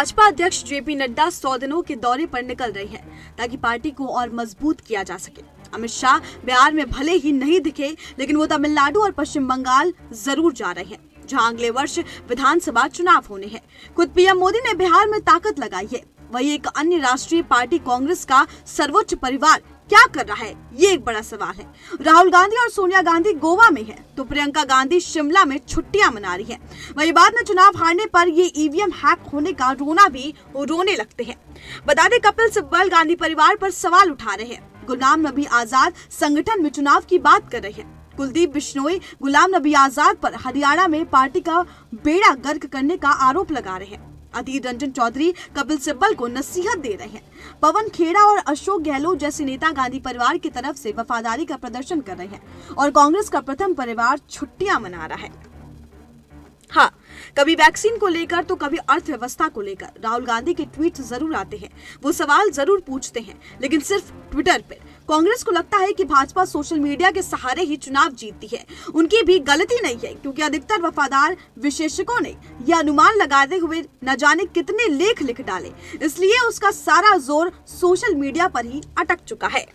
भाजपा अध्यक्ष जेपी नड्डा 100 दिनों के दौरे पर निकल रहे हैं ताकि पार्टी को और मजबूत किया जा सके। अमित शाह बिहार में भले ही नहीं दिखे, लेकिन वो तमिलनाडु और पश्चिम बंगाल जरूर जा रहे हैं, जहां अगले वर्ष विधानसभा चुनाव होने हैं। खुद पीएम मोदी ने बिहार में ताकत लगाई है। वही एक अन्य राष्ट्रीय पार्टी कांग्रेस का सर्वोच्च परिवार क्या कर रहा है, ये एक बड़ा सवाल है। राहुल गांधी और सोनिया गांधी गोवा में है, तो प्रियंका गांधी शिमला में छुट्टियां मना रही है। वही बाद में चुनाव हारने पर ये ईवीएम हैक होने का रोना भी रोने लगते हैं। बता दें, कपिल सिब्बल गांधी परिवार पर सवाल उठा रहे हैं। गुलाम नबी आजाद संगठन में चुनाव की बात कर रहे हैं। कुलदीप बिश्नोई गुलाम नबी आजाद पर हरियाणा में पार्टी का बेड़ा गर्क करने का आरोप लगा रहे हैं। अधीर रंजन चौधरी कपिल सिब्बल को नसीहत दे रहे हैं। पवन खेड़ा और अशोक गहलोत जैसे नेता गांधी परिवार की तरफ से वफादारी का प्रदर्शन कर रहे हैं और कांग्रेस का प्रथम परिवार छुट्टियां मना रहा है। हाँ, कभी वैक्सीन को लेकर तो कभी अर्थव्यवस्था को लेकर राहुल गांधी के ट्वीट जरूर आते हैं। वो सवाल जरूर पूछते हैं, लेकिन सिर्फ ट्विटर पर। कांग्रेस को लगता है कि भाजपा सोशल मीडिया के सहारे ही चुनाव जीतती है। उनकी भी गलती नहीं है, क्योंकि अधिकतर वफादार विशेषज्ञों ने यह अनुमान लगाते हुए न जाने कितने लेख लिख डाले, इसलिए उसका सारा जोर सोशल मीडिया पर ही अटक चुका है।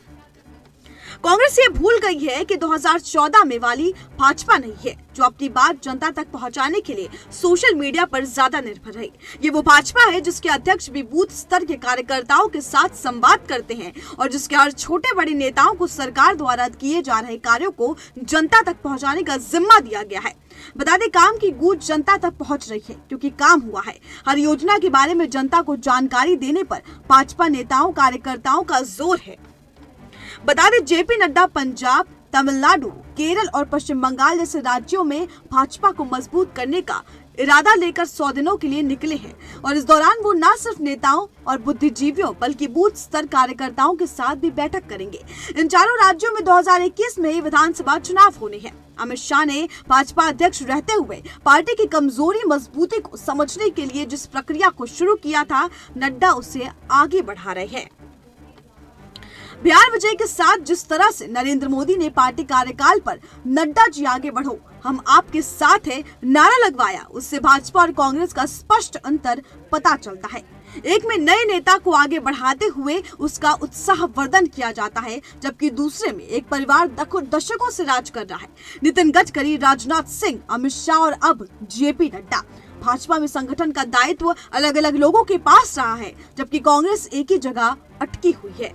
कांग्रेस ये भूल गई है कि 2014 में वाली भाजपा नहीं है, जो अपनी बात जनता तक पहुंचाने के लिए सोशल मीडिया पर ज्यादा निर्भर रही। ये वो भाजपा है जिसके अध्यक्ष भी बूथ स्तर के कार्यकर्ताओं के साथ संवाद करते हैं और जिसके हर छोटे बड़े नेताओं को सरकार द्वारा किए जा रहे कार्यों को जनता तक पहुंचाने का जिम्मा दिया गया है। बता दें, काम की गूंज जनता तक पहुंच रही है, क्योंकि काम हुआ है। हर योजना के बारे में जनता को जानकारी देने पर भाजपा नेताओं कार्यकर्ताओं का जोर है। बता दें, जेपी नड्डा पंजाब, तमिलनाडु, केरल और पश्चिम बंगाल जैसे राज्यों में भाजपा को मजबूत करने का इरादा लेकर 100 दिनों के लिए निकले हैं और इस दौरान वो न सिर्फ नेताओं और बुद्धिजीवियों बल्कि बूथ स्तर कार्यकर्ताओं के साथ भी बैठक करेंगे। इन चारों राज्यों में 2021 में विधानसभा चुनाव होने हैं। अमित शाह ने भाजपा अध्यक्ष रहते हुए पार्टी की कमजोरी मजबूती को समझने के लिए जिस प्रक्रिया को शुरू किया था, नड्डा उसे आगे बढ़ा रहे हैं। बिहार विजय के साथ जिस तरह से नरेंद्र मोदी ने पार्टी कार्यकाल पर नड्डा जी आगे बढ़ो, हम आपके साथ है नारा लगवाया, उससे भाजपा और कांग्रेस का स्पष्ट अंतर पता चलता है। एक में नए नेता को आगे बढ़ाते हुए उसका उत्साहवर्धन किया जाता है, जबकि दूसरे में एक परिवार दशकों से राज कर रहा है। नितिन गडकरी, राजनाथ सिंह, अमित शाह और अब जेपी नड्डा। भाजपा में संगठन का दायित्व अलग अलग लोगों के पास रहा है, जबकि कांग्रेस एक ही जगह अटकी हुई है।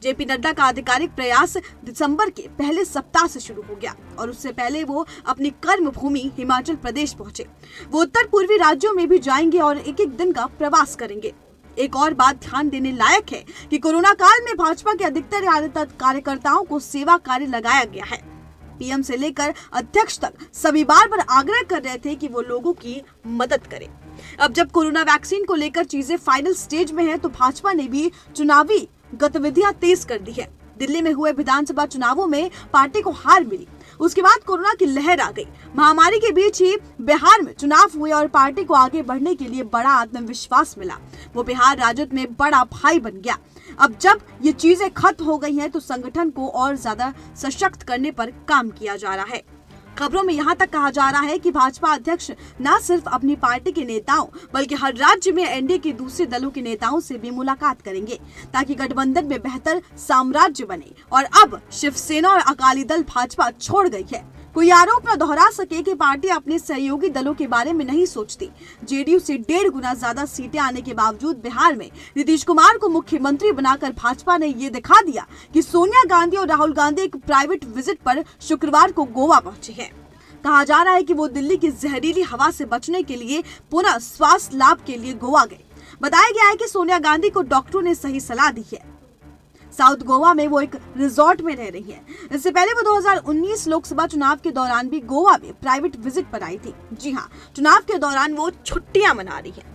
जेपी नड्डा का आधिकारिक प्रयास दिसंबर के पहले सप्ताह से शुरू हो गया और उससे पहले वो अपनी कर्म भूमि हिमाचल प्रदेश पहुंचे। वो उत्तर पूर्वी राज्यों में भी जाएंगे और एक एक दिन का प्रवास करेंगे। एक और बात ध्यान देने लायक है कि कोरोना काल में भाजपा के अधिकतर कार्यकर्ताओं को सेवा कार्य लगाया गया है। पीएम से लेकर अध्यक्ष तक सभी बार आग्रह कर रहे थे कि वो लोगों की मदद करें। अब जब कोरोना वैक्सीन को लेकर चीजें फाइनल स्टेज में है, तो भाजपा ने भी चुनावी गतिविधियां तेज कर दी है। दिल्ली में हुए विधानसभा चुनावों में पार्टी को हार मिली, उसके बाद कोरोना की लहर आ गई। महामारी के बीच ही बिहार में चुनाव हुए और पार्टी को आगे बढ़ने के लिए बड़ा आत्मविश्वास मिला। वो बिहार राजद में बड़ा भाई बन गया। अब जब ये चीजें खत्म हो गई हैं, तो संगठन को और ज्यादा सशक्त करने पर काम किया जा रहा है। खबरों में यहाँ तक कहा जा रहा है कि भाजपा अध्यक्ष न सिर्फ अपनी पार्टी के नेताओं बल्कि हर राज्य में एनडीए के दूसरे दलों के नेताओं से भी मुलाकात करेंगे, ताकि गठबंधन में बेहतर साम्राज्य बने। और अब शिवसेना और अकाली दल भाजपा छोड़ गई है। कोई आरोप न दोहरा सके कि पार्टी अपने सहयोगी दलों के बारे में नहीं सोचती। जेडीयू से 1.5 गुना ज्यादा सीटें आने के बावजूद बिहार में नीतीश कुमार को मुख्यमंत्री बनाकर भाजपा ने ये दिखा दिया कि सोनिया गांधी और राहुल गांधी एक प्राइवेट विजिट पर शुक्रवार को गोवा पहुंचे हैं। कहा जा रहा है कि वो दिल्ली की जहरीली हवा से बचने के लिए पुनः स्वास्थ्य लाभ के लिए गोवा गए। बताया गया है कि सोनिया गांधी को डॉक्टरों ने सही सलाह दी है। साउथ गोवा में वो एक रिजॉर्ट में रह रही है। इससे पहले वो 2019 लोकसभा चुनाव के दौरान भी गोवा में प्राइवेट विजिट पर आई थी। जी हाँ, चुनाव के दौरान वो छुट्टियां मना रही है।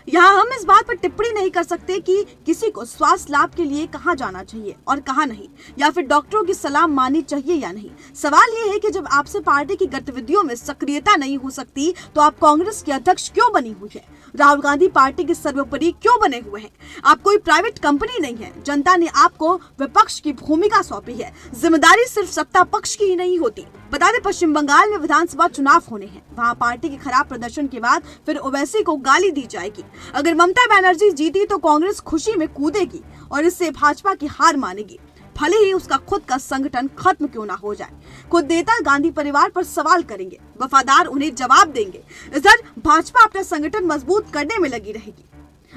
यहाँ हम इस बात पर टिप्पणी नहीं कर सकते कि किसी को स्वास्थ्य लाभ के लिए कहाँ जाना चाहिए और कहाँ नहीं, या फिर डॉक्टरों की सलाह माननी चाहिए या नहीं। सवाल ये है कि जब आपसे पार्टी की गतिविधियों में सक्रियता नहीं हो सकती, तो आप कांग्रेस के अध्यक्ष क्यों बनी हुई है? राहुल गांधी पार्टी के सर्वोपरि क्यों बने हुए हैं? आप कोई प्राइवेट कंपनी नहीं है। जनता ने आपको विपक्ष की भूमिका सौंपी है। जिम्मेदारी सिर्फ सत्ता पक्ष की ही नहीं होती, बता दें, पश्चिम बंगाल में विधानसभा चुनाव होने हैं। वहां पार्टी के खराब प्रदर्शन के बाद फिर ओवैसी को गाली दी जाएगी। अगर ममता बनर्जी जीती तो कांग्रेस खुशी में कूदेगी और इससे भाजपा की हार मानेगी, भले ही उसका खुद का संगठन खत्म क्यों ना हो जाए। खुद नेता गांधी परिवार पर सवाल करेंगे, वफादार उन्हें जवाब देंगे। इधर भाजपा अपना संगठन मजबूत करने में लगी रहेगी।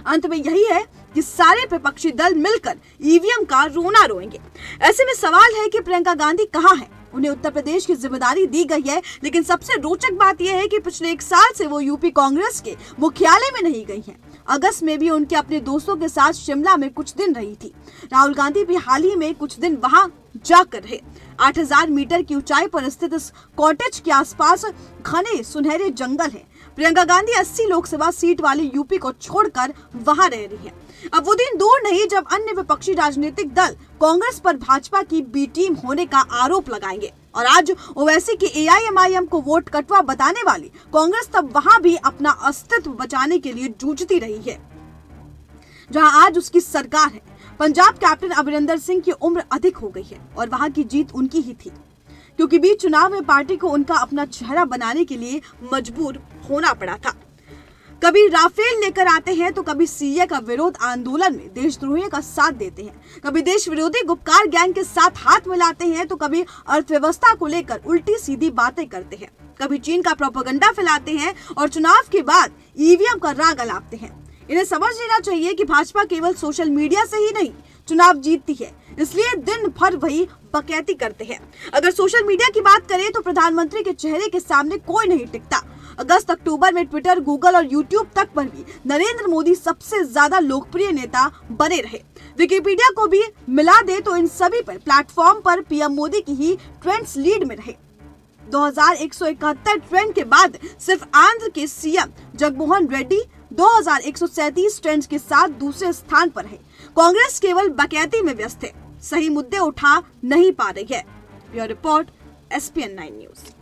अंत में यही है कि सारे विपक्षी दल मिलकर ईवीएम का रोना रोएंगे। ऐसे में सवाल है कि प्रियंका गांधी कहाँ है? उन्हें उत्तर प्रदेश की जिम्मेदारी दी गई है, लेकिन सबसे रोचक बात यह है कि पिछले 1 साल से वो यूपी कांग्रेस के मुख्यालय में नहीं गई हैं। अगस्त में भी उनके अपने दोस्तों के साथ शिमला में कुछ दिन रही थी। राहुल गांधी भी हाल ही में कुछ दिन वहां जाकर रहे। 8000 मीटर की ऊंचाई पर स्थित इस कॉटेज के आसपास घने सुनहरे जंगल हैं। प्रियंका गांधी 80 लोकसभा सीट वाले यूपी को छोड़कर वहां रह रही है। अब वो दिन दूर नहीं जब अन्य विपक्षी राजनीतिक दल कांग्रेस पर भाजपा की बी टीम होने का आरोप लगाएंगे और आज ओवैसी की एआईएमआईएम को वोट कटवा बताने वाली कांग्रेस तब वहां भी अपना अस्तित्व बचाने के लिए जूझती रही है, जहां आज उसकी सरकार है। पंजाब कैप्टन अमरिंदर सिंह की उम्र अधिक हो गई है और वहां की जीत उनकी ही थी, क्योंकि बीच चुनाव में पार्टी को उनका अपना चेहरा बनाने के लिए मजबूर होना पड़ा था। कभी राफेल लेकर आते हैं तो कभी सीए का विरोध आंदोलन में देशद्रोहियों का साथ देते हैं, कभी देश विरोधी गुपकार गैंग के साथ हाथ मिलाते हैं तो कभी अर्थव्यवस्था को लेकर उल्टी सीधी बातें करते हैं, कभी चीन का प्रोपेगेंडा फैलाते हैं और चुनाव के बाद ईवीएम का राग अलापते हैं। इन्हें समझ लेना चाहिए कि भाजपा केवल सोशल मीडिया से ही नहीं चुनाव जीतती है, इसलिए दिन भर वही बकैती करते हैं। अगर सोशल मीडिया की बात करें तो प्रधानमंत्री के चेहरे के सामने कोई नहीं टिकता। अगस्त अक्टूबर में ट्विटर, गूगल और यूट्यूब तक पर भी नरेंद्र मोदी सबसे ज्यादा लोकप्रिय नेता बने रहे। विकिपीडिया को भी मिला दे तो इन सभी पर प्लेटफॉर्म पर पीएम मोदी की ही ट्रेंड्स लीड में रहे। 2171 ट्रेंड के बाद सिर्फ आंध्र के सीएम जगनमोहन रेड्डी 2137 ट्रेंड्स के साथ दूसरे स्थान पर है। कांग्रेस केवल बकैती में व्यस्त है, सही मुद्दे उठा नहीं पा रही है। Bureau report, SPN9 news.